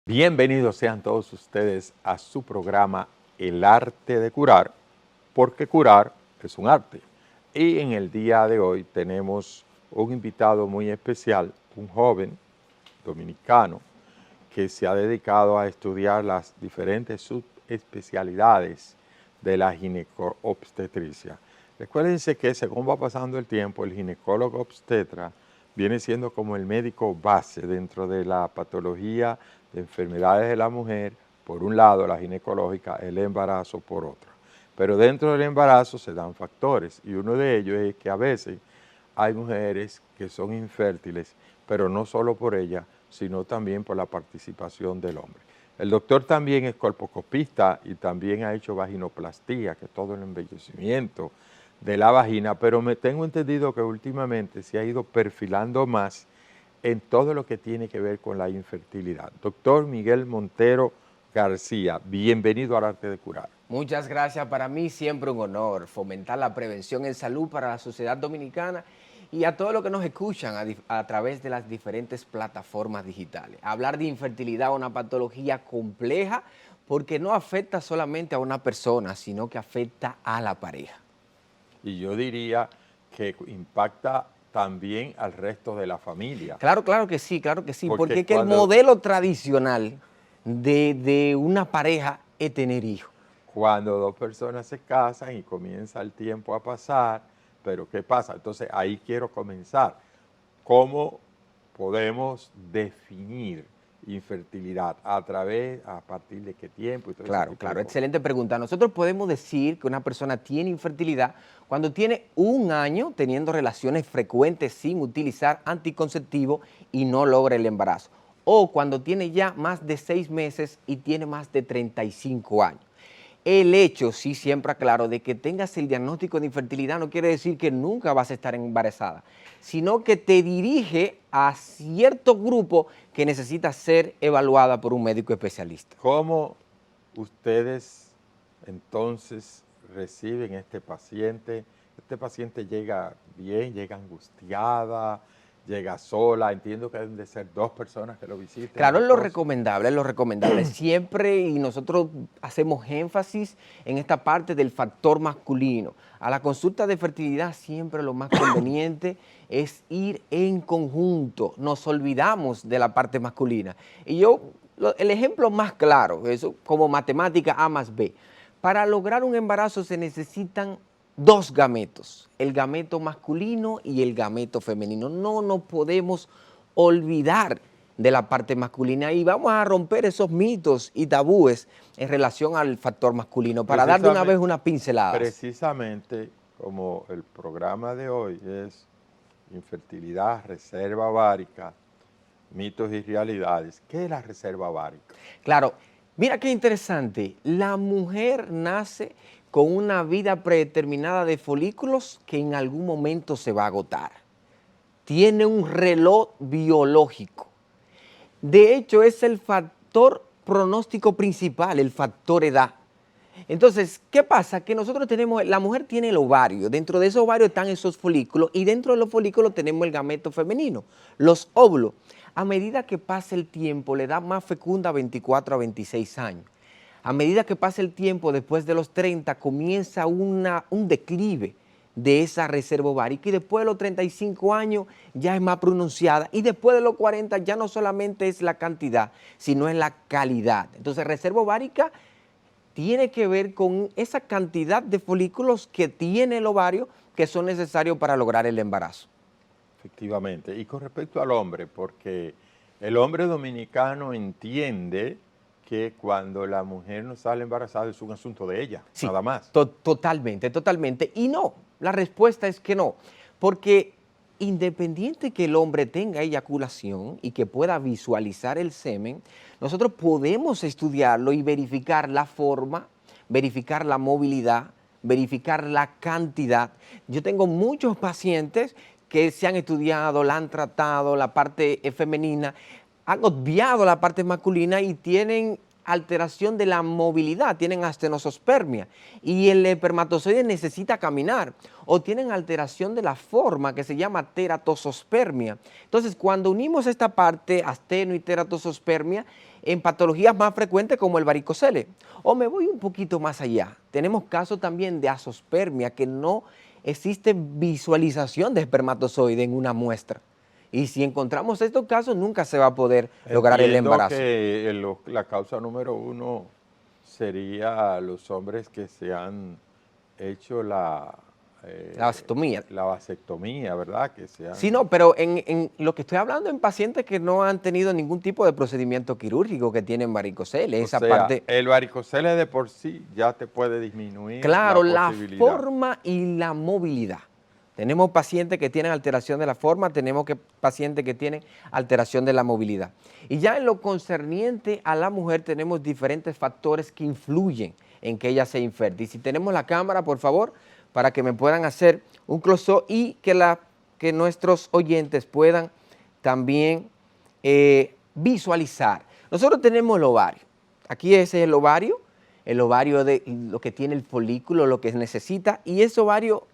Bienvenidos sean todos ustedes a su programa El Arte de Curar, porque curar es un arte. Y en el día de hoy tenemos un invitado muy especial, un joven dominicano que se ha dedicado a estudiar las diferentes subespecialidades de la gineco-obstetricia. Recuérdense que según va pasando el tiempo, el ginecólogo obstetra viene siendo como el médico base dentro de la patología de enfermedades de la mujer, por un lado la ginecológica, el embarazo por otro. Pero dentro del embarazo se dan factores y uno de ellos es que a veces hay mujeres que son infértiles, pero no solo por ella, sino también por la participación del hombre. El doctor también es colposcopista y también ha hecho vaginoplastía, que es todo el embellecimiento de la vagina, pero me tengo entendido que últimamente se ha ido perfilando más en todo lo que tiene que ver con la infertilidad. Doctor Miguel Montero García, bienvenido al Arte de Curar. Muchas gracias, para mí siempre un honor fomentar la prevención en salud para la sociedad dominicana y a todos los que nos escuchan a través de las diferentes plataformas digitales. Hablar de infertilidad es una patología compleja porque no afecta solamente a una persona, sino que afecta a la pareja. Y yo diría que impacta también al resto de la familia. Claro que sí, porque es que el cuando, modelo tradicional de una pareja es tener hijos. cuando dos personas se casan y comienza el tiempo a pasar, pero ¿qué pasa? Entonces ahí quiero comenzar. ¿Cómo podemos definir infertilidad? ¿A partir de qué tiempo? Y todo ese tipo Claro, de cosas. excelente pregunta. Nosotros podemos decir que una persona tiene infertilidad cuando tiene un año teniendo relaciones frecuentes sin utilizar anticonceptivo y no logra el embarazo. O cuando tiene ya más de 6 meses y tiene más de 35 años. El hecho, sí, siempre aclaro, de que tengas el diagnóstico de infertilidad no quiere decir que nunca vas a estar embarazada, sino que te dirige a cierto grupo que necesita ser evaluada por un médico especialista. ¿Cómo ustedes entonces reciben este paciente? Este paciente llega bien, llega angustiada, llega sola. Entiendo que deben de ser dos personas que lo visiten. Claro, es esposo. lo recomendable. Siempre, y nosotros hacemos énfasis en esta parte del factor masculino. A la consulta de fertilidad siempre lo más conveniente es ir en conjunto. Nos olvidamos de la parte masculina. Y el ejemplo más claro, eso como matemática A más B. Para lograr un embarazo se necesitan dos gametos, el gameto masculino y el gameto femenino. No nos podemos olvidar de la parte masculina y vamos a romper esos mitos y tabúes en relación al factor masculino para dar de una vez unas pinceladas. Precisamente como el programa de hoy es infertilidad, reserva ovárica, mitos y realidades. ¿Qué es la reserva ovárica? Claro, mira qué interesante, la mujer nace con una vida predeterminada de folículos que en algún momento se va a agotar. Tiene un reloj biológico. De hecho, es el factor pronóstico principal, el factor edad. Entonces, ¿qué pasa? Que nosotros la mujer tiene el ovario, dentro de esos ovarios están esos folículos y dentro de los folículos tenemos el gameto femenino, los óvulos. A medida que pasa el tiempo, la edad más fecunda 24 a 26 años. A medida que pasa el tiempo, después de los 30, comienza un declive de esa reserva ovárica y después de los 35 años ya es más pronunciada y después de los 40 ya no solamente es la cantidad, sino es la calidad. Entonces, reserva ovárica tiene que ver con esa cantidad de folículos que tiene el ovario que son necesarios para lograr el embarazo. Efectivamente. Y con respecto al hombre, porque el hombre dominicano entiende que cuando la mujer no sale embarazada es un asunto de ella, Sí, nada más. totalmente. Y no, la respuesta es que no, porque independiente que el hombre tenga eyaculación y que pueda visualizar el semen, nosotros podemos estudiarlo y verificar la forma, verificar la movilidad, verificar la cantidad. Yo tengo muchos pacientes que se han estudiado, la han tratado, la parte femenina, han obviado la parte masculina y tienen alteración de la movilidad, tienen astenosospermia y el espermatozoide necesita caminar o tienen alteración de la forma que se llama teratosospermia. Entonces, cuando unimos esta parte, asteno y teratosospermia, en patologías más frecuentes como el varicocele. O me voy un poquito más allá. Tenemos casos también de azospermia, que no existe visualización de espermatozoide en una muestra. Y si encontramos estos casos, nunca se va a poder lograr el Entiendo embarazo. que la causa número uno sería los hombres que se han hecho La vasectomía. la vasectomía, ¿verdad? Que se han, Sí, no, pero en lo que estoy hablando en pacientes que no han tenido ningún tipo de procedimiento quirúrgico, que tienen varicocele, o esa sea, parte. el varicocele de por sí ya te puede disminuir Claro, la la posibilidad. forma y la movilidad. Tenemos pacientes que tienen alteración de la forma, tenemos pacientes que tienen alteración de la movilidad. Y ya en lo concerniente a la mujer tenemos diferentes factores que influyen en que ella sea infértil. Si tenemos la cámara, por favor, para que me puedan hacer un close-up y que nuestros oyentes puedan también visualizar. Nosotros tenemos el ovario. Aquí ese es el ovario de lo que tiene el folículo, lo que necesita, y ese ovario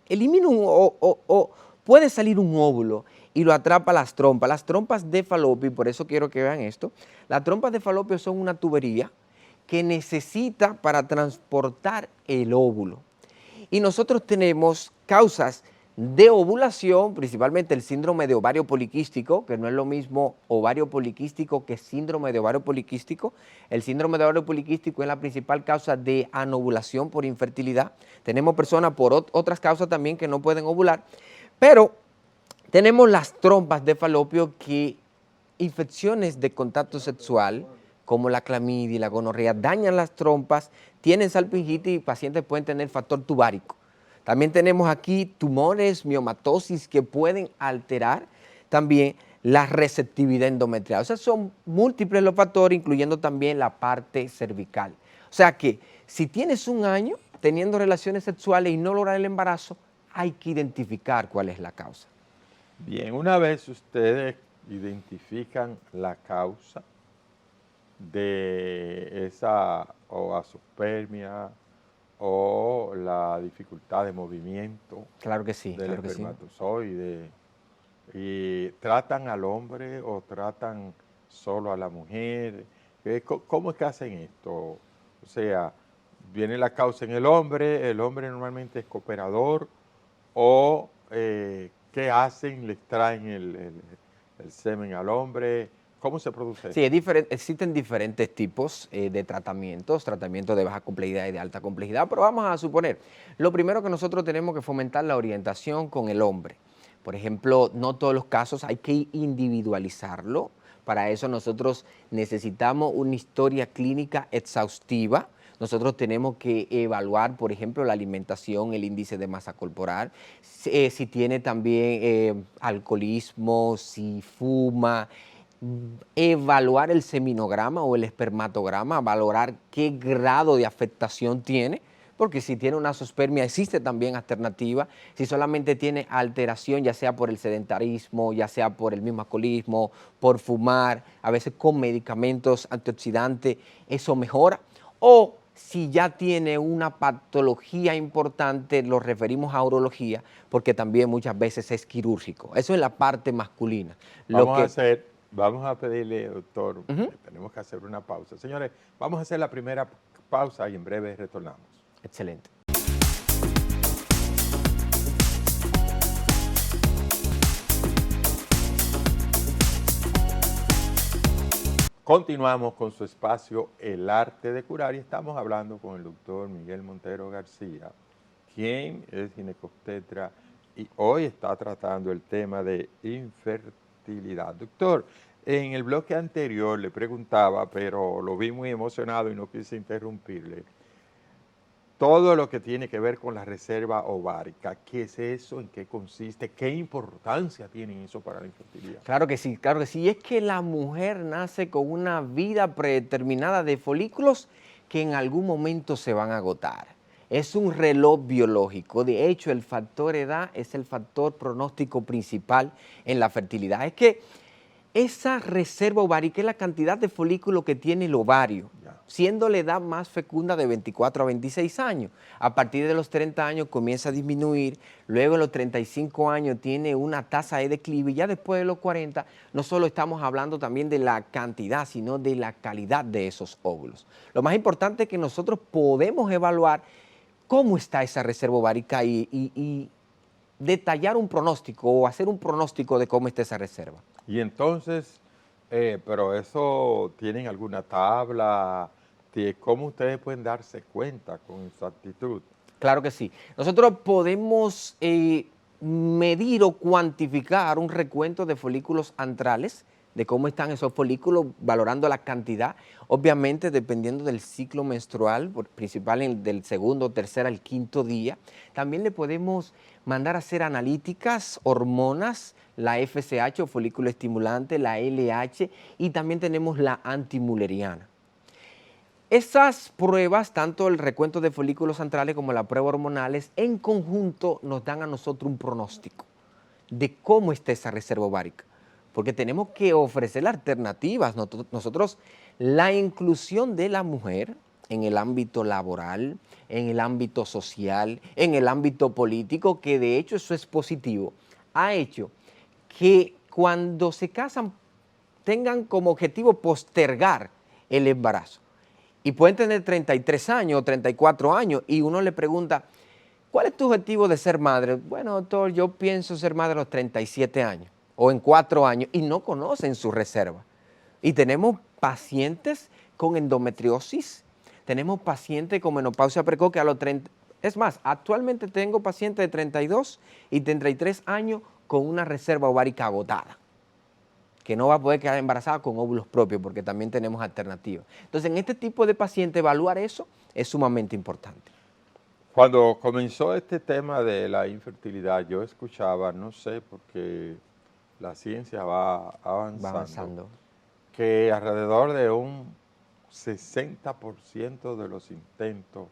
elimina o puede salir un óvulo y lo atrapa las trompas. Las trompas de Falopio, y por eso quiero que vean esto, las trompas de Falopio son una tubería que necesita para transportar el óvulo. Y nosotros tenemos causas de ovulación, principalmente el síndrome de ovario poliquístico, que no es lo mismo ovario poliquístico que síndrome de ovario poliquístico. El síndrome de ovario poliquístico es la principal causa de anovulación por infertilidad. Tenemos personas por otras causas también que no pueden ovular, pero tenemos las trompas de Falopio, que infecciones de contacto sexual, como la clamidia y la gonorrea, dañan las trompas, tienen salpingitis y pacientes pueden tener factor tubárico. También tenemos aquí tumores, miomatosis, que pueden alterar también la receptividad endometrial. O sea, son múltiples los factores, incluyendo también la parte cervical. O sea que si tienes un año teniendo relaciones sexuales y no lograr el embarazo, hay que identificar cuál es la causa. Bien, una vez ustedes identifican la causa de esa o azospermia o la dificultad de movimiento Claro que sí, del claro que sí. espermatozoide, y tratan al hombre o tratan solo a la mujer. ¿Cómo es que hacen esto? O sea, viene la causa en el hombre normalmente es cooperador, o ¿qué hacen? ¿Les traen el semen al hombre? ¿Cómo se produce Sí, esto? existen diferentes tipos de tratamientos de baja complejidad y de alta complejidad, pero vamos a suponer, lo primero que nosotros tenemos que fomentar la orientación con el hombre. Por ejemplo, no todos los casos hay que individualizarlo. Para eso nosotros necesitamos una historia clínica exhaustiva. Nosotros tenemos que evaluar, por ejemplo, la alimentación, el índice de masa corporal, si tiene también alcoholismo, si fuma, evaluar el seminograma o el espermatograma, valorar qué grado de afectación tiene, porque si tiene una azoospermia existe también alternativa. Si solamente tiene alteración, ya sea por el sedentarismo, ya sea por el mismo alcoholismo, por fumar, a veces con medicamentos antioxidantes, eso mejora. O si ya tiene una patología importante, lo referimos a urología, porque también muchas veces es quirúrgico. Eso es la parte masculina. Vamos a pedirle, doctor, que tenemos que hacer una pausa. Señores, vamos a hacer la primera pausa y en breve retornamos. Excelente. Continuamos con su espacio El Arte de Curar y estamos hablando con el doctor Miguel Montero García, quien es ginecobstetra y hoy está tratando el tema de infertilidad. Doctor, en el bloque anterior le preguntaba, pero lo vi muy emocionado y no quise interrumpirle, todo lo que tiene que ver con la reserva ovárica. ¿Qué es eso? ¿En qué consiste? ¿Qué importancia tiene eso para la infertilidad? Claro que sí, claro que sí. Y es que la mujer nace con una vida predeterminada de folículos que en algún momento se van a agotar. Es un reloj biológico. De hecho, el factor edad es el factor pronóstico principal en la fertilidad. Es que esa reserva ovárica es la cantidad de folículos que tiene el ovario. Ya. siendo la edad más fecunda de 24 a 26 años. A partir de los 30 años comienza a disminuir, luego a los 35 años tiene una tasa de declive y ya después de los 40 no solo estamos hablando también de la cantidad, sino de la calidad de esos óvulos. Lo más importante es que nosotros podemos evaluar cómo está esa reserva ovárica y detallar un pronóstico o hacer un pronóstico de cómo está esa reserva. Y entonces, pero eso, ¿tienen alguna tabla? ¿Cómo ustedes pueden darse cuenta con exactitud? Claro que sí. Nosotros podemos medir o cuantificar un recuento de folículos antrales, de cómo están esos folículos, valorando la cantidad, obviamente dependiendo del ciclo menstrual, principal del segundo, tercer al quinto día. También le podemos mandar a hacer analíticas, hormonas, la FSH o folículo estimulante, la LH y también tenemos la antimuleriana. Esas pruebas, tanto el recuento de folículos antrales como la prueba hormonales, en conjunto nos dan a nosotros un pronóstico de cómo está esa reserva ovárica, porque tenemos que ofrecer alternativas. Nosotros, la inclusión de la mujer en el ámbito laboral, en el ámbito social, en el ámbito político, que de hecho eso es positivo, ha hecho que cuando se casan tengan como objetivo postergar el embarazo. Y pueden tener 33 años o 34 años y uno le pregunta, ¿cuál es tu objetivo de ser madre? Bueno, doctor, yo pienso ser madre a los 37 años o en 4 años y no conocen su reserva. Y tenemos pacientes con endometriosis, tenemos pacientes con menopausia precoz que a los 30, es más, actualmente tengo pacientes de 32 y 33 años con una reserva ovárica agotada, que no va a poder quedar embarazada con óvulos propios porque también tenemos alternativas. Entonces, en este tipo de pacientes, evaluar eso es sumamente importante. Cuando comenzó este tema de la infertilidad, yo escuchaba, no sé, porque la ciencia va avanzando, que alrededor de un 60% de los intentos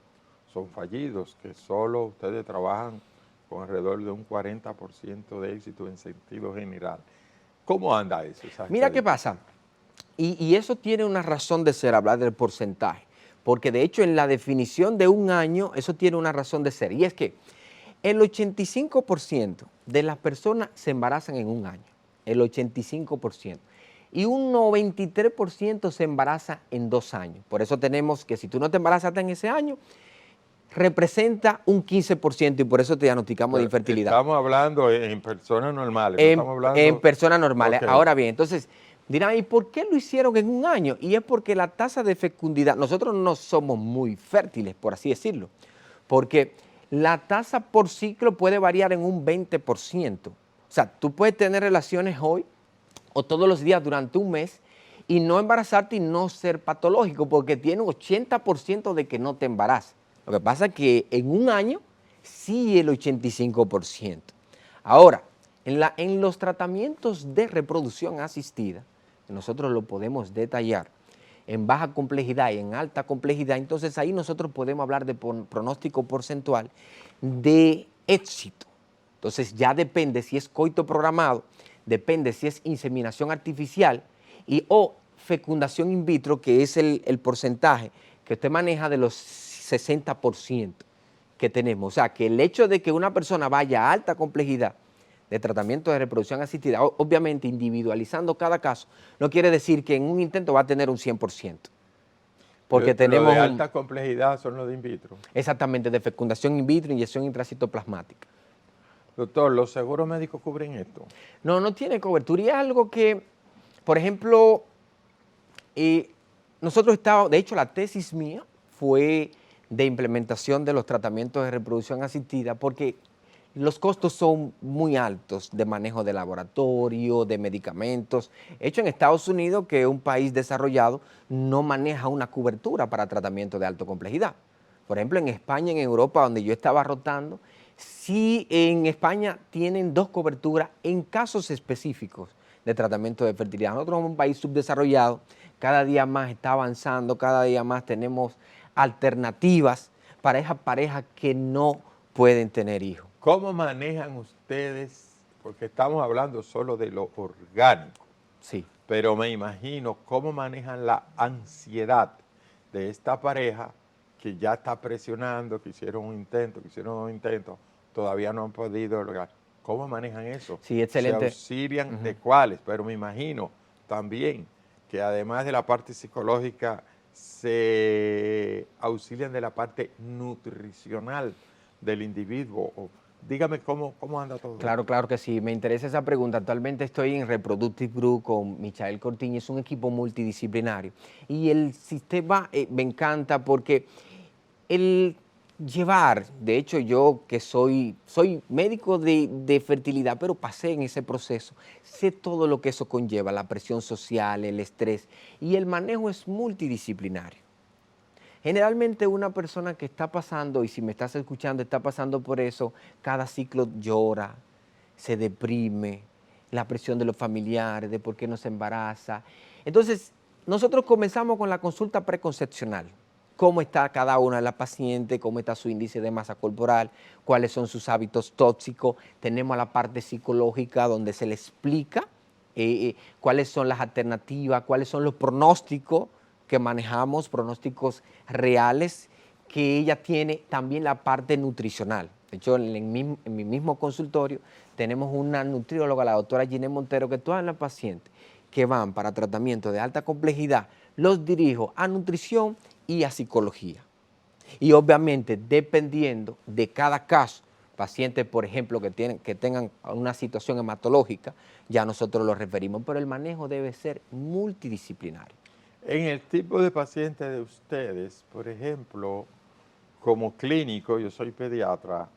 son fallidos, que solo ustedes trabajan con alrededor de un 40% de éxito en sentido general. ¿Cómo anda eso? Mira qué pasa, y eso tiene una razón de ser, hablar del porcentaje, porque de hecho en la definición de un año eso tiene una razón de ser, y es que el 85% de las personas se embarazan en un año, el 85%, y un 93% se embaraza en 2 años. Por eso tenemos que si tú no te embarazas en ese año, representa un 15% y por eso te diagnosticamos de infertilidad. Estamos hablando en personas normales, no estamos hablando... En personas normales. Okay. Ahora bien, entonces dirán, ¿y por qué lo hicieron en un año? Y es porque la tasa de fecundidad, nosotros no somos muy fértiles, por así decirlo, porque la tasa por ciclo puede variar en un 20%. O sea, tú puedes tener relaciones hoy o todos los días durante un mes y no embarazarte y no ser patológico, porque tiene un 80% de que no te embarazas. Lo que pasa es que en un año sí el 85%. Ahora, en los tratamientos de reproducción asistida, que nosotros lo podemos detallar, en baja complejidad y en alta complejidad, entonces ahí nosotros podemos hablar de pronóstico porcentual de éxito. Entonces ya depende si es coito programado, depende si es inseminación artificial o fecundación in vitro, que es el porcentaje que usted maneja de los 60% que tenemos. O sea, que el hecho de que una persona vaya a alta complejidad de tratamiento de reproducción asistida, obviamente individualizando cada caso, no quiere decir que en un intento va a tener un 100%. Porque tenemos... Lo de alta complejidad son los de in vitro. Exactamente, de fecundación in vitro, inyección intracitoplasmática. Doctor, ¿los seguros médicos cubren esto? No, no tiene cobertura. Y es algo que, por ejemplo, nosotros estamos, de hecho la tesis mía fue de implementación de los tratamientos de reproducción asistida porque los costos son muy altos de manejo de laboratorio, de medicamentos. Hecho en Estados Unidos, que es un país desarrollado, no maneja una cobertura para tratamiento de alta complejidad. Por ejemplo, en España, en Europa, donde yo estaba rotando, sí en España tienen 2 coberturas en casos específicos de tratamiento de fertilidad. Nosotros somos un país subdesarrollado, cada día más está avanzando, cada día más tenemos alternativas para esas parejas que no pueden tener hijos. ¿Cómo manejan ustedes? Porque estamos hablando solo de lo orgánico. Sí. Pero me imagino cómo manejan la ansiedad de esta pareja que ya está presionando, que hicieron un intento, todavía no han podido lograr. ¿Cómo manejan eso? Sí, ¿Se excelente. auxilian de cuáles? Pero me imagino también que además de la parte psicológica, se auxilian de la parte nutricional del individuo. Dígame cómo anda todo Claro, esto. claro que sí. Me interesa esa pregunta. Actualmente estoy en Reproductive Group con Michael Cortiño. Es un equipo multidisciplinario. Y el sistema me encanta porque el llevar, de hecho yo que soy médico de fertilidad, pero pasé en ese proceso, sé todo lo que eso conlleva, la presión social, el estrés, y el manejo es multidisciplinario. Generalmente una persona que está pasando, y si me estás escuchando, está pasando por eso, cada ciclo llora, se deprime, la presión de los familiares, de por qué no se embaraza. Entonces, nosotros comenzamos con la consulta preconcepcional. Cómo está cada una de las pacientes, cómo está su índice de masa corporal, cuáles son sus hábitos tóxicos. Tenemos la parte psicológica donde se le explica cuáles son las alternativas, cuáles son los pronósticos que manejamos, pronósticos reales, que ella tiene también la parte nutricional. De hecho, en mi mismo consultorio tenemos una nutrióloga, la doctora Ginés Montero, que todas las pacientes que van para tratamiento de alta complejidad los dirijo a nutrición y a psicología. Y obviamente, dependiendo de cada caso, pacientes, por ejemplo, que tengan una situación hematológica, ya nosotros los referimos, pero el manejo debe ser multidisciplinario. En el tipo de paciente de ustedes, por ejemplo, como clínico, yo soy pediatra,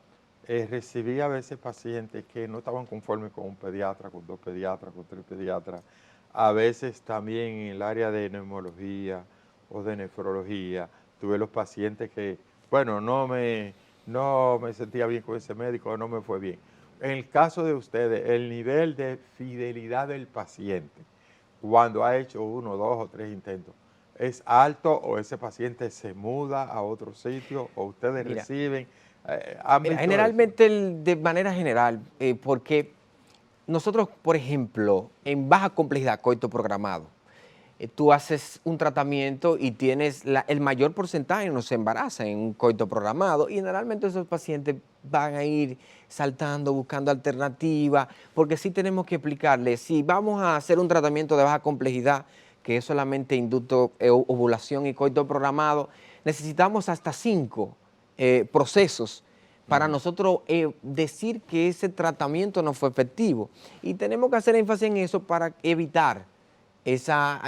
recibí a veces pacientes que no estaban conformes con un pediatra, con 2 pediatras, con 3 pediatras. A veces también en el área de neumología o de nefrología, tuve los pacientes que, bueno, no me sentía bien con ese médico, no me fue bien. En el caso de ustedes, el nivel de fidelidad del paciente, cuando ha hecho 1, 2 o 3 intentos, ¿es alto o ese paciente se muda a otro sitio o ustedes Mira, reciben? ¿Han visto eso? generalmente de manera general, porque nosotros, por ejemplo, en baja complejidad coito programado, tú haces un tratamiento y tienes el mayor porcentaje no se embaraza en un coito programado y generalmente esos pacientes van a ir saltando, buscando alternativas, porque sí tenemos que explicarles, si vamos a hacer un tratamiento de baja complejidad, que es solamente inducto, ovulación y coito programado, necesitamos hasta 5 procesos para nosotros decir que ese tratamiento no fue efectivo. Y tenemos que hacer énfasis en eso para evitar esa,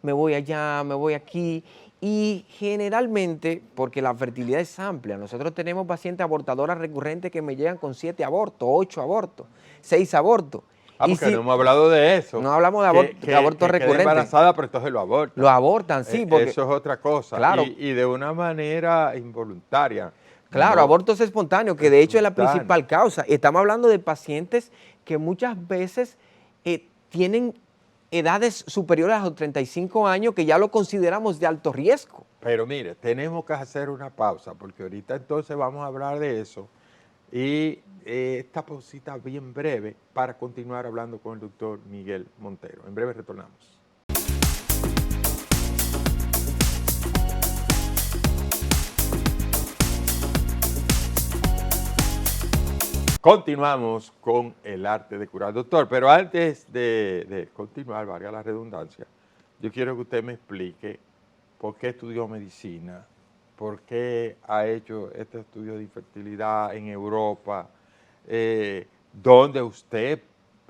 me voy allá, me voy aquí. Y generalmente, porque la fertilidad es amplia, nosotros tenemos pacientes abortadoras recurrentes que me llegan con 7 abortos, 8 abortos, 6 abortos. Ah, Y porque no si hemos hablado de eso. no hablamos de abortos Que quede recurrentes, embarazada, pero entonces lo abortan. lo abortan, sí, porque, Eso es otra cosa. claro, Y de una manera involuntaria. claro, No abortos espontáneos, que de hecho es la espontánea. principal causa. Estamos hablando de pacientes que muchas veces tienen edades superiores a los 35 años que ya lo consideramos de alto riesgo. Pero mire, tenemos que hacer una pausa, porque ahorita entonces vamos a hablar de eso. Y esta pausita bien breve para continuar hablando con el doctor Miguel Montero. En breve retornamos. Continuamos con el arte de curar, doctor. Pero antes de continuar, valga la redundancia, yo quiero que usted me explique por qué estudió medicina, por qué ha hecho este estudio de infertilidad en Europa, dónde usted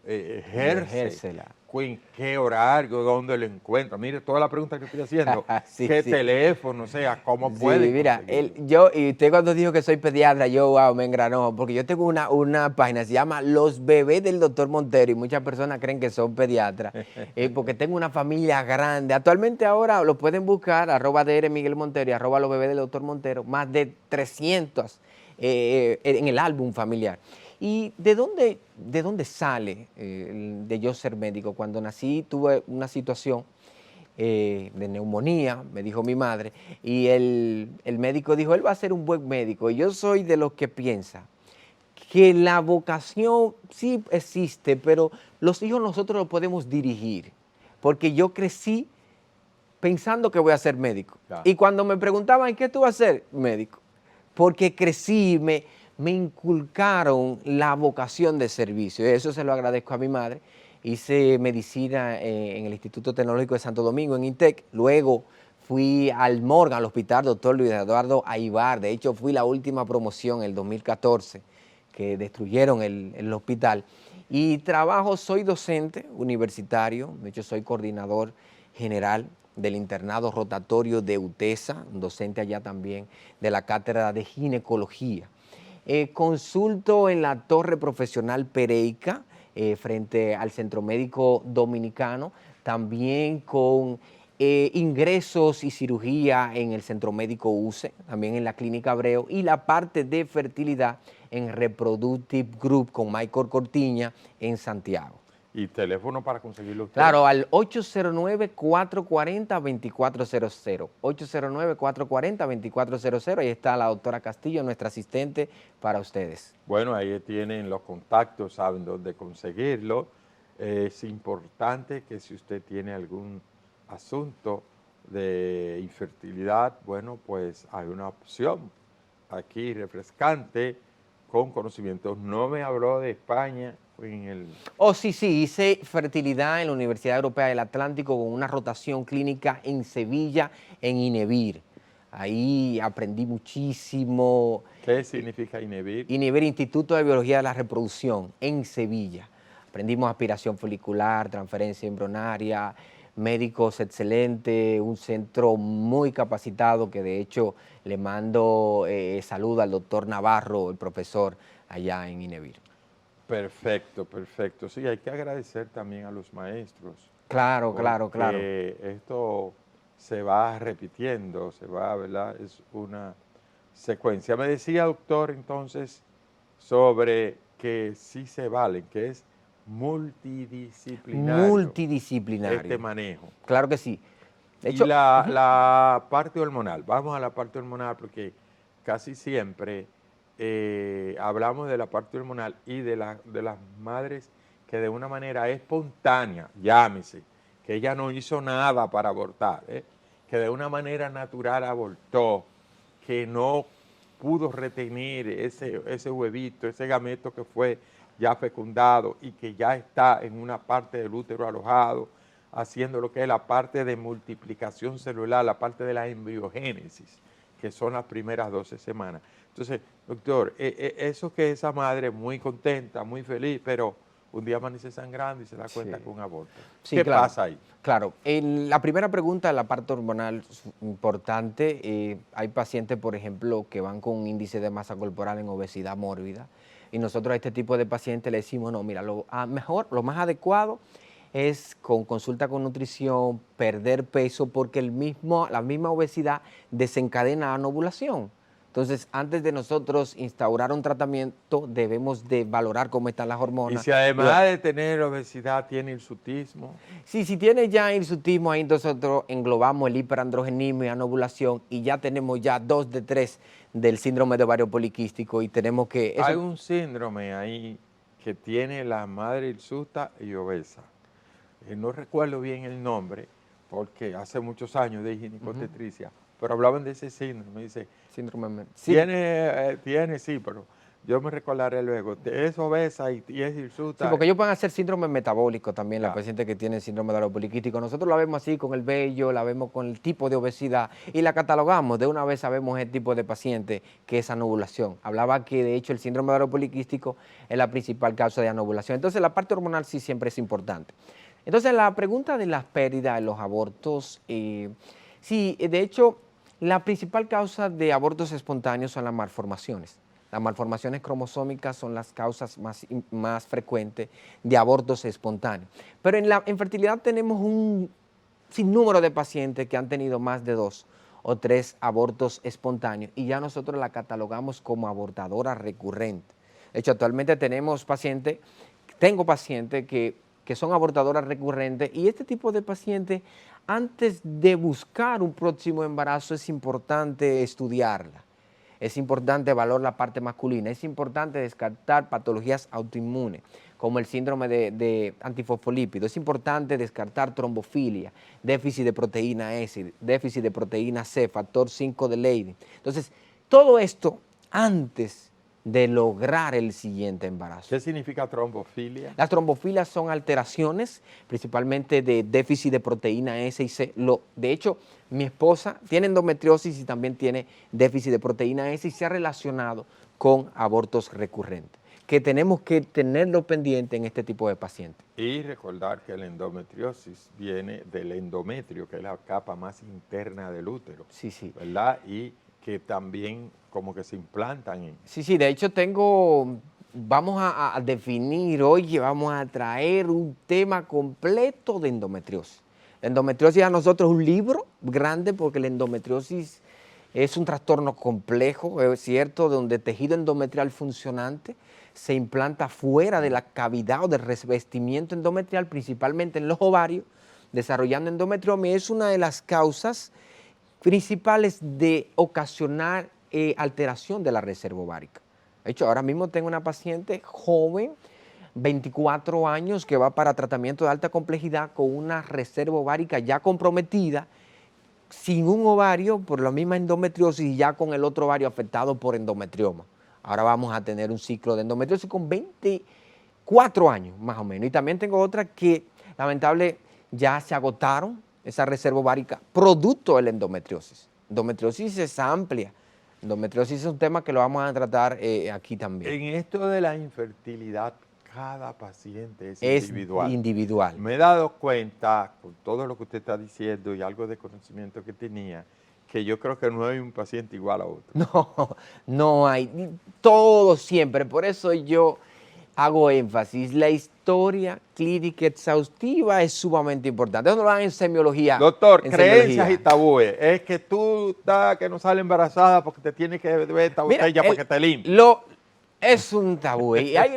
ejerce, Ejércela. en qué horario, dónde lo encuentra. Mire, toda la pregunta que estoy haciendo, Sí, qué sí. teléfono, o sea, cómo Sí, puede mira, conseguirlo. y usted cuando dijo que soy pediatra, yo, wow, me engranó, porque yo tengo una página, se llama Los Bebés del Doctor Montero, y muchas personas creen que son pediatras, porque tengo una familia grande. Actualmente ahora lo pueden buscar, @DR Miguel Montero y @Los Bebés del Doctor Montero, más de 300 en el álbum familiar. ¿Y de dónde sale de yo ser médico? Cuando nací tuve una situación de neumonía, me dijo mi madre, y el médico dijo, él va a ser un buen médico. Y yo soy de los que piensa que la vocación sí existe, pero los hijos nosotros los podemos dirigir, porque yo crecí pensando que voy a ser médico. Ya. Y cuando me preguntaban, ¿qué tú vas a ser? Médico. Porque crecí, me inculcaron la vocación de servicio. Eso se lo agradezco a mi madre. Hice medicina en el Instituto Tecnológico de Santo Domingo, en INTEC. Luego fui al Morgan, al hospital Dr. Luis Eduardo Aibar. De hecho, fui la última promoción en el 2014, que destruyeron el hospital. Y soy docente universitario, de hecho soy coordinador general del internado rotatorio de UTESA, docente allá también de la cátedra de ginecología. Consulto en la Torre Profesional Pereica, frente al Centro Médico Dominicano, también con ingresos y cirugía en el Centro Médico UCE, también en la Clínica Abreu, y la parte de fertilidad en Reproductive Group con Michael Cortiña en Santiago. ¿Y teléfono para conseguirlo usted? Claro, al 809-440-2400, 809-440-2400, ahí está la doctora Castillo, nuestra asistente para ustedes. Bueno, ahí tienen los contactos, saben dónde conseguirlo. Es importante que si usted tiene algún asunto de infertilidad, bueno, pues hay una opción aquí refrescante con conocimientos. No me habló de España en el... Oh, sí, hice fertilidad en la Universidad Europea del Atlántico con una rotación clínica en Sevilla, en INEVIR. Ahí aprendí muchísimo. ¿Qué significa INEVIR? INEVIR, Instituto de Biología de la Reproducción, en Sevilla. Aprendimos aspiración folicular, transferencia embrionaria, médicos excelentes, un centro muy capacitado que de hecho le mando salud al doctor Navarro, el profesor allá en INEVIR. Perfecto, perfecto. Sí, hay que agradecer también a los maestros. Claro, claro. Esto se va repitiendo, ¿verdad? Es una secuencia. Me decía, doctor, entonces, sobre que sí se valen, que es multidisciplinario. Este manejo. Claro que sí. De hecho, la parte hormonal, vamos a la parte hormonal porque casi siempre hablamos de la parte hormonal y de las madres que de una manera espontánea, llámese, que ella no hizo nada para abortar, que de una manera natural abortó, que no pudo retener ese huevito, ese gameto que fue ya fecundado y que ya está en una parte del útero alojado, haciendo lo que es la parte de multiplicación celular, la parte de la embriogénesis, que son las primeras 12 semanas. Entonces, doctor, eso que esa madre muy contenta, muy feliz, pero un día amanece sangrando y se da cuenta que un aborto. Sí, ¿Qué pasa ahí? Claro, la primera pregunta, la parte hormonal es importante. Hay pacientes, por ejemplo, que van con un índice de masa corporal en obesidad mórbida y nosotros a este tipo de pacientes le decimos, no, mira, lo más adecuado es con consulta con nutrición, perder peso, porque la misma obesidad desencadena anovulación. Entonces, antes de nosotros instaurar un tratamiento, debemos de valorar cómo están las hormonas. Y si además de tener obesidad tiene hirsutismo. Sí, si tiene ya hirsutismo, ahí nosotros englobamos el hiperandrogenismo y anovulación y ya tenemos ya 2 de 3 del síndrome de ovario poliquístico y tenemos que... Hay un síndrome ahí que tiene la madre hirsuta y obesa. No recuerdo bien el nombre porque hace muchos años de ginecotetricia, pero hablaban de ese síndrome. Dice, síndrome. Sí. Tiene, sí, pero yo me recordaré luego. Es obesa y es hirsuta. Sí, porque ellos pueden hacer síndrome metabólico también, la paciente que tiene síndrome de ovario poliquístico. Nosotros la vemos así con el vello, la vemos con el tipo de obesidad y la catalogamos. De una vez sabemos el tipo de paciente que es anovulación. Hablaba que de hecho el síndrome de ovario poliquístico es la principal causa de anovulación. Entonces la parte hormonal sí siempre es importante. Entonces la pregunta de las pérdidas, de los abortos, sí, de hecho la principal causa de abortos espontáneos son las malformaciones. Las malformaciones cromosómicas son las causas más frecuentes de abortos espontáneos. Pero en la infertilidad tenemos un sinnúmero de pacientes que han tenido más de 2 o 3 abortos espontáneos y ya nosotros la catalogamos como abortadora recurrente. De hecho, actualmente tengo pacientes que son abortadoras recurrentes y este tipo de pacientes, antes de buscar un próximo embarazo, es importante estudiarla. Es importante valorar la parte masculina, es importante descartar patologías autoinmunes, como el síndrome de antifosfolípido. Es importante descartar trombofilia, déficit de proteína S, déficit de proteína C, factor 5 de Leydig. Entonces, todo esto antes de lograr el siguiente embarazo. ¿Qué significa trombofilia? Las trombofilias son alteraciones, principalmente de déficit de proteína S y C. De hecho, mi esposa tiene endometriosis y también tiene déficit de proteína S y se ha relacionado con abortos recurrentes, que tenemos que tenerlo pendiente en este tipo de pacientes. Y recordar que la endometriosis viene del endometrio, que es la capa más interna del útero. Sí, sí. ¿Verdad? Y que también como que se implantan en... Sí, de hecho vamos a definir hoy, vamos a traer un tema completo de endometriosis. La endometriosis a nosotros es un libro grande porque la endometriosis es un trastorno complejo, es cierto, donde el tejido endometrial funcionante se implanta fuera de la cavidad o del revestimiento endometrial, principalmente en los ovarios, desarrollando endometrioma, y es una de las causas principales de ocasionar alteración de la reserva ovárica. De hecho, ahora mismo tengo una paciente joven, 24 años, que va para tratamiento de alta complejidad con una reserva ovárica ya comprometida, sin un ovario por la misma endometriosis y ya con el otro ovario afectado por endometrioma. Ahora vamos a tener un ciclo de endometriosis con 24 años más o menos. Y también tengo otra que lamentable ya se agotaron esa reserva ovárica producto de la endometriosis. Endometriosis es amplia. Endometriosis es un tema que lo vamos a tratar aquí también. En esto de la infertilidad, cada paciente es individual. Individual. Me he dado cuenta, con todo lo que usted está diciendo y algo de conocimiento que tenía, que yo creo que no hay un paciente igual a otro. No hay. Todo siempre. Por eso yo hago énfasis. La historia clínica exhaustiva es sumamente importante. Eso no lo dan en semiología. Doctor, creencias y tabúes. Es que tú estás que no sale embarazada porque te tienes que beber esta botella para que te limpie. Es un tabú. Y hay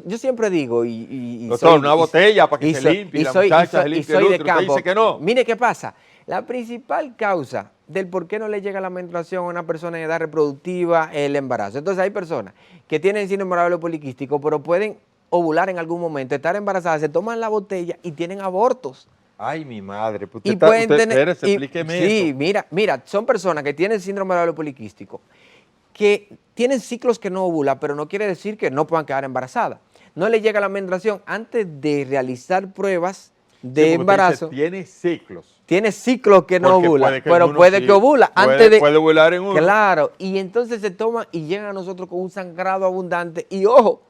yo siempre digo, doctor, una botella para que se limpie, y la muchacha se limpie el útero, usted dice que no. Mire qué pasa. La principal causa del por qué no le llega la menstruación a una persona en edad reproductiva es el embarazo. Entonces hay personas que tienen síndrome ovario poliquístico, pero pueden ovular en algún momento, estar embarazadas, se toman la botella y tienen abortos. Ay, mi madre. Pues explíqueme eso. Sí, mira, son personas que tienen síndrome ovario poliquístico, que tienen ciclos que no ovulan, pero no quiere decir que no puedan quedar embarazadas. No le llega la menstruación antes de realizar pruebas de embarazo. Tiene ciclos. Tiene ciclos que no ovula, pero puede que ovula. Puede ovular en uno. Claro, y entonces se toman y llegan a nosotros con un sangrado abundante y ojo,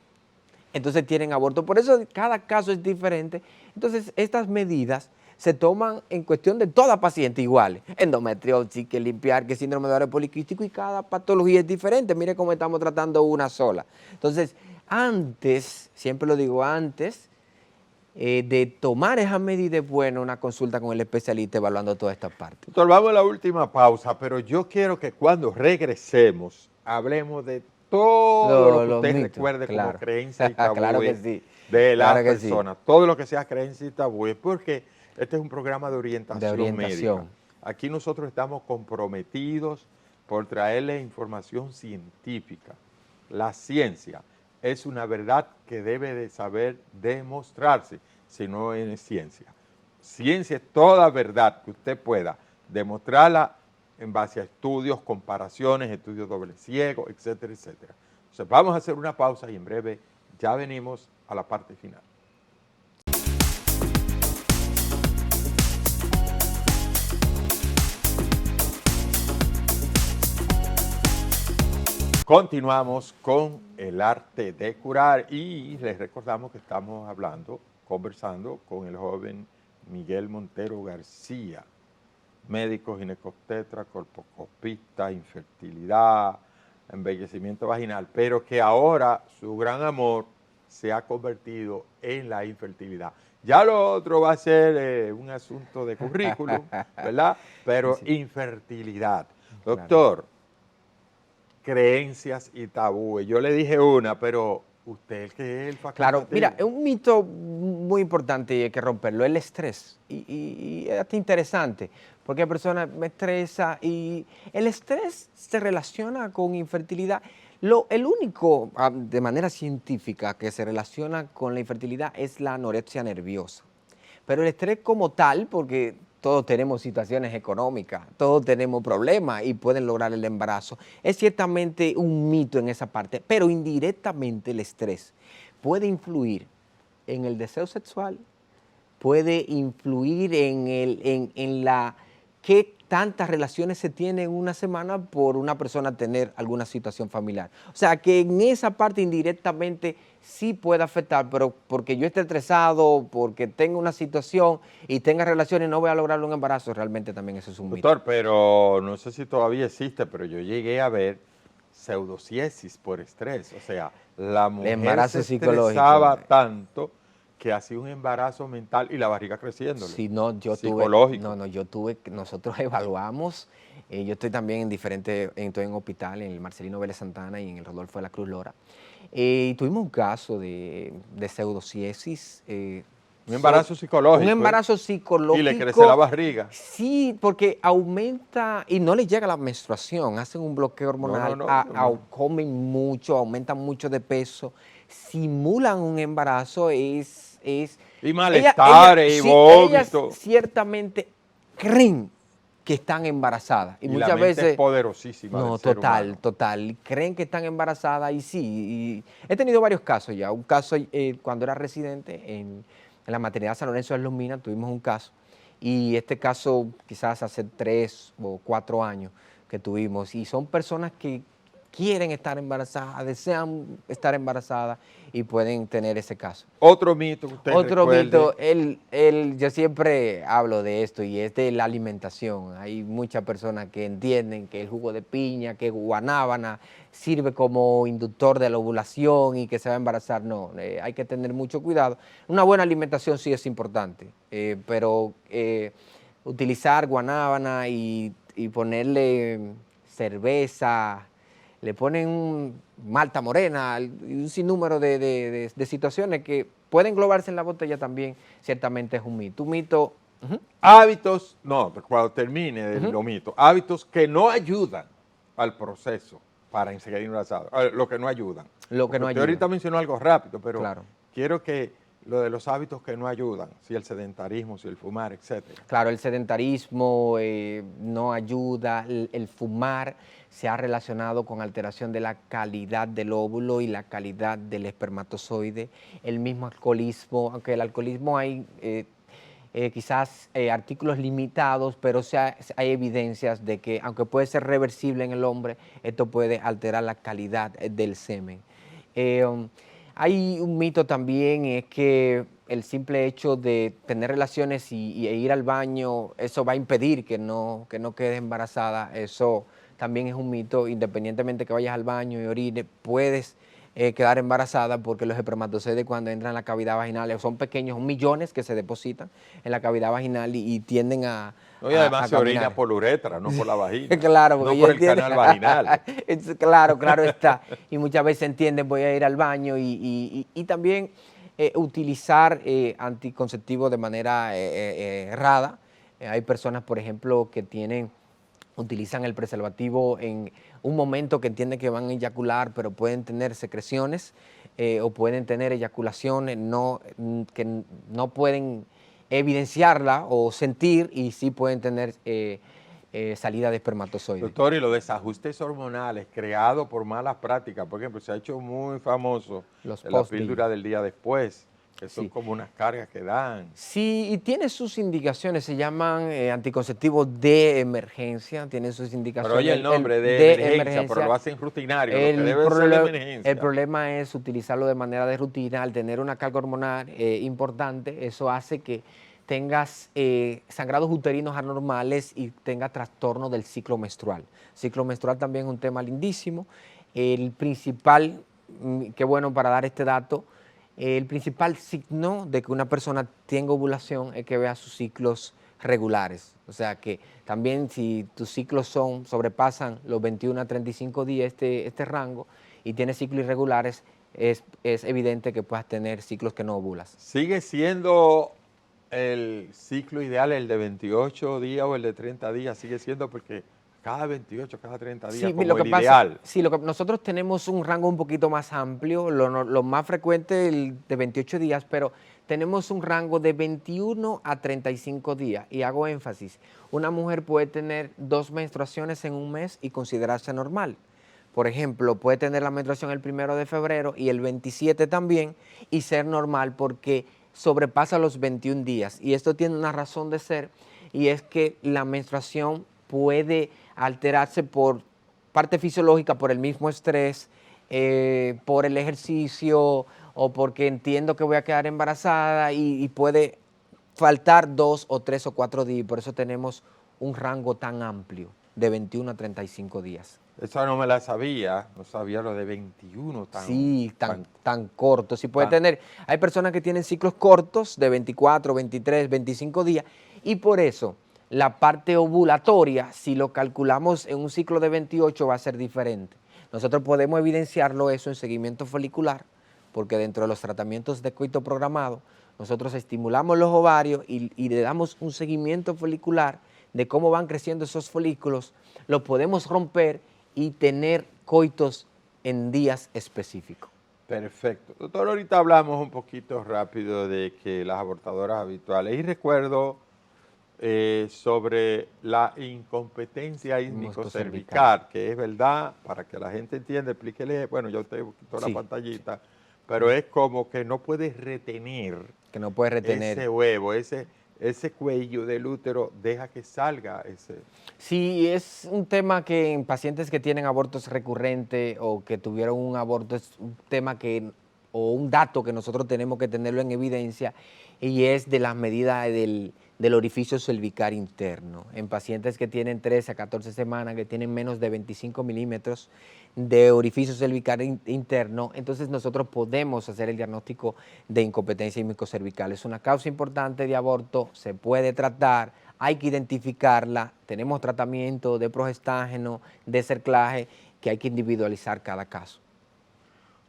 entonces tienen aborto. Por eso cada caso es diferente. Entonces estas medidas se toman en cuestión de toda paciente iguales. Endometriosis, que limpiar, que síndrome de ovario poliquístico, y cada patología es diferente. Mire cómo estamos tratando una sola. Entonces, antes, siempre lo digo, antes de tomar esa medida es bueno una consulta con el especialista evaluando todas estas partes. Doctor, vamos a la última pausa, pero yo quiero que cuando regresemos hablemos de todo lo que usted recuerde como creencia y tabú claro que sí. de la persona. Todo lo que sea creencia y tabú, porque este es un programa de orientación médica. Aquí nosotros estamos comprometidos por traerle información científica. La ciencia es una verdad que debe de saber demostrarse, si no es ciencia. Ciencia es toda verdad que usted pueda demostrarla en base a estudios, comparaciones, estudios doble ciego, etcétera, etcétera. Entonces vamos a hacer una pausa y en breve ya venimos a la parte final. Continuamos con el arte de curar y les recordamos que estamos conversando con el joven Miguel Montero García, médico ginecobstetra, colposcopista, infertilidad, embellecimiento vaginal, pero que ahora su gran amor se ha convertido en la infertilidad. Ya lo otro va a ser un asunto de currículum, ¿verdad? Pero sí. Infertilidad. Doctor, creencias y tabúes. Yo le dije una, pero usted que es el facultativo. Claro, mira, es un mito muy importante y hay que romperlo, el estrés. Y es hasta interesante, porque la persona me estresa y el estrés se relaciona con infertilidad. El único, de manera científica, que se relaciona con la infertilidad es la anorexia nerviosa. Pero el estrés como tal, porque todos tenemos situaciones económicas, todos tenemos problemas y pueden lograr el embarazo, es ciertamente un mito en esa parte, pero indirectamente el estrés puede influir en el deseo sexual, puede influir en la qué tantas relaciones se tienen en una semana por una persona tener alguna situación familiar. O sea, que en esa parte indirectamente sí puede afectar, pero porque yo esté estresado, porque tengo una situación y tenga relaciones, no voy a lograr un embarazo, realmente también eso es un mito. Doctor, pero no sé si todavía existe, pero yo llegué a ver pseudociesis por estrés. O sea, la El mujer se embarazo psicológico. estresaba tanto que hacía un embarazo mental y la barriga creciéndole. Si no, Psicológico. nosotros evaluamos, yo estoy también en estoy en hospital, en el Marcelino Vélez Santana y en el Rodolfo de la Cruz Lora. Y tuvimos un caso de pseudociesis. Un embarazo psicológico. Un embarazo psicológico. Y le crece la barriga. Sí, porque aumenta y no les llega la menstruación, hacen un bloqueo hormonal, comen mucho, aumentan mucho de peso, simulan un embarazo, y malestares, y vómitos. Ellas ciertamente creen que están embarazadas. Y muchas la mente veces es poderosísima. No, del ser humano. total. Creen que están embarazadas y sí. Y he tenido varios casos ya. Un caso cuando era residente en la maternidad San Lorenzo de Los Minas, tuvimos un caso. Y este caso quizás hace 3 o 4 años que tuvimos. Y son personas que quieren estar embarazadas, desean estar embarazadas y pueden tener ese caso. Otro mito que usted Otro recuerde. mito, yo siempre hablo de esto y es de la alimentación. Hay muchas personas que entienden que el jugo de piña, que guanábana sirve como inductor de la ovulación y que se va a embarazar. No, hay que tener mucho cuidado. Una buena alimentación sí es importante, pero utilizar guanábana y ponerle cerveza, le ponen malta morena y un sinnúmero de situaciones que pueden englobarse en la botella también, ciertamente es un mito. Un mito. Hábitos, no, cuando termine de los mitos, hábitos que no ayudan al proceso para seguir embarazado, lo que no ayudan. Lo que no Usted ayuda. ahorita mencionó algo rápido, pero Claro. quiero que lo de los hábitos que no ayudan, si el sedentarismo, si el fumar, etcétera. Claro, el sedentarismo no ayuda, el fumar se ha relacionado con alteración de la calidad del óvulo y la calidad del espermatozoide, el mismo alcoholismo, aunque el alcoholismo hay quizás artículos limitados, pero hay evidencias de que aunque puede ser reversible en el hombre, esto puede alterar la calidad del semen. Hay un mito también, es que el simple hecho de tener relaciones e ir al baño, eso va a impedir que no quede embarazada. Eso también es un mito, independientemente que vayas al baño y orines, puedes quedar embarazada porque los espermatozoides cuando entran en la cavidad vaginal son pequeños, son millones que se depositan en la cavidad vaginal y tienden a No, y además se orina caminar por la uretra, no por la vagina. Claro, no porque por el canal vaginal. Claro está. Y muchas veces entienden, voy a ir al baño y también utilizar anticonceptivos de manera errada. Hay personas, por ejemplo, que utilizan el preservativo en un momento que entienden que van a eyacular, pero pueden tener secreciones o pueden tener eyaculaciones que no pueden evidenciarla o sentir y sí pueden tener salida de espermatozoides. Doctor, y los desajustes hormonales creados por malas prácticas, por ejemplo, se ha hecho muy famoso la píldora del día después, que son como unas cargas que dan. Sí, y tiene sus indicaciones, se llaman anticonceptivos de emergencia, tienen sus indicaciones. Pero oye el nombre de emergencia, pero lo hacen rutinario, lo que debe ser de emergencia. El problema es utilizarlo de manera de rutina, al tener una carga hormonal importante, eso hace que tengas sangrados uterinos anormales y tengas trastorno del ciclo menstrual. Ciclo menstrual también es un tema lindísimo. El principal, qué bueno para dar este dato, el principal signo de que una persona tenga ovulación es que vea sus ciclos regulares. O sea que también si tus ciclos sobrepasan los 21 a 35 días este rango y tienes ciclos irregulares, es evidente que puedas tener ciclos que no ovulas. ¿Sigue siendo el ciclo ideal el de 28 días o el de 30 días? Sigue siendo porque Cada 28, cada 30 días, Sí, como lo que el pasa, ideal. sí, nosotros tenemos un rango un poquito más amplio, lo más frecuente el de 28 días, pero tenemos un rango de 21 a 35 días. Y hago énfasis, una mujer puede tener 2 menstruaciones en un mes y considerarse normal. Por ejemplo, puede tener la menstruación el 1 de febrero y el 27 también y ser normal porque sobrepasa los 21 días. Y esto tiene una razón de ser y es que la menstruación puede alterarse por parte fisiológica, por el mismo estrés, por el ejercicio o porque entiendo que voy a quedar embarazada y puede faltar 2 o 3 o 4 días. Y por eso tenemos un rango tan amplio de 21 a 35 días. Esa no me la sabía, no sabía lo de 21 Sí, tan, tan corto. Sí puede tan. tener, hay personas que tienen ciclos cortos de 24, 23, 25 días y por eso la parte ovulatoria, si lo calculamos en un ciclo de 28, va a ser diferente. Nosotros podemos evidenciarlo eso en seguimiento folicular, porque dentro de los tratamientos de coito programado, nosotros estimulamos los ovarios y le damos un seguimiento folicular de cómo van creciendo esos folículos, lo podemos romper y tener coitos en días específicos. Perfecto. Doctor, ahorita hablamos un poquito rápido de que las abortadoras habituales, y recuerdo sobre la incompetencia Cervical. ísmico-cervical, que es verdad, para que la gente entienda, explíquele, bueno, ya usted quitó la Sí, pantallita, pero es como que no puedes retener que no puede retener. ese huevo, ese cuello del útero, deja que salga ese. Sí, es un tema que en pacientes que tienen abortos recurrentes o que tuvieron un aborto es un tema o un dato que nosotros tenemos que tenerlo en evidencia y es de las medidas del orificio cervical interno. En pacientes que tienen 13 a 14 semanas, que tienen menos de 25 milímetros de orificio cervical interno, entonces nosotros podemos hacer el diagnóstico de incompetencia ísmico-cervical. Es una causa importante de aborto, se puede tratar, hay que identificarla, tenemos tratamiento de progestágeno, de cerclaje, que hay que individualizar cada caso.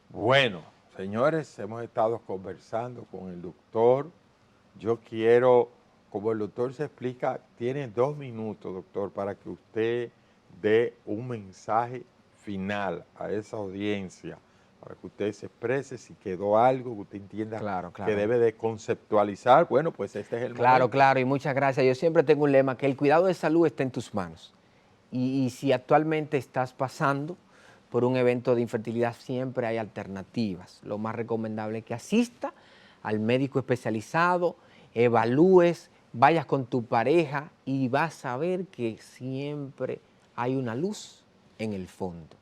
Bueno, señores, hemos estado conversando con el doctor. Yo quiero, como el doctor se explica, tiene 2 minutos, doctor, para que usted dé un mensaje final a esa audiencia, para que usted se exprese si quedó algo que usted entienda Claro, que claro. debe de conceptualizar. Bueno, pues este es el Claro, momento. claro, y muchas gracias. Yo siempre tengo un lema, que el cuidado de salud está en tus manos. Y si actualmente estás pasando por un evento de infertilidad, siempre hay alternativas. Lo más recomendable es que asista al médico especializado, evalúes, vayas con tu pareja y vas a ver que siempre hay una luz en el fondo.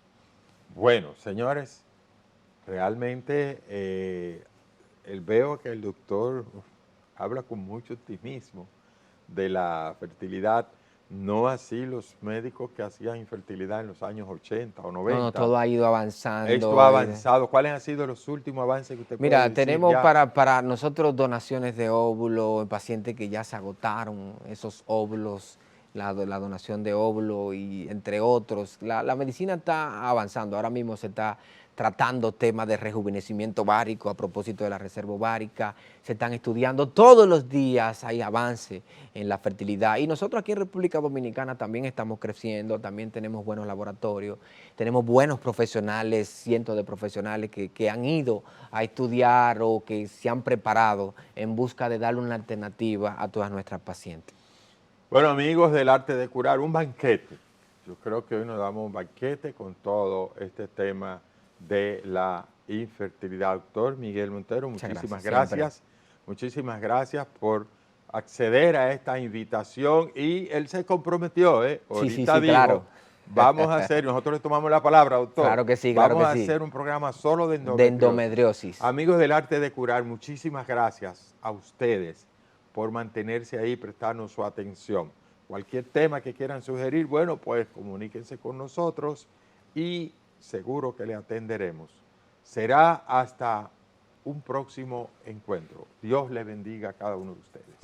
Bueno, señores, realmente veo que el doctor habla con mucho optimismo de la fertilidad, no así los médicos que hacían infertilidad en los años 80 o No, no, 90. todo ha ido Esto ha avanzando. avanzado. ¿Cuáles han sido los últimos avances que usted puede Mira, decir tenemos ya? para nosotros donaciones de óvulos en pacientes que ya se agotaron esos óvulos, la donación de óvulos y entre otros. La medicina está avanzando. Ahora mismo se está tratando temas de rejuvenecimiento ovárico a propósito de la reserva ovárica. Se están estudiando todos los días, hay avance en la fertilidad. Y nosotros aquí en República Dominicana también estamos creciendo, también tenemos buenos laboratorios, tenemos buenos profesionales, cientos de profesionales que han ido a estudiar o que se han preparado en busca de darle una alternativa a todas nuestras pacientes. Bueno, amigos del arte de curar, un banquete. Yo creo que hoy nos damos un banquete con todo este tema de la infertilidad. Doctor Miguel Montero, muchísimas gracias. Muchísimas gracias por acceder a esta invitación y él se comprometió, ahorita Sí, dijo, claro. vamos a hacer, nosotros le tomamos la palabra, doctor, Claro que sí, claro vamos que a sí. hacer un programa solo de De endometriosis. endometriosis. Amigos del arte de curar, muchísimas gracias a ustedes por mantenerse ahí y prestarnos su atención. Cualquier tema que quieran sugerir, bueno, pues comuníquense con nosotros y seguro que le atenderemos. Será hasta un próximo encuentro. Dios le bendiga a cada uno de ustedes.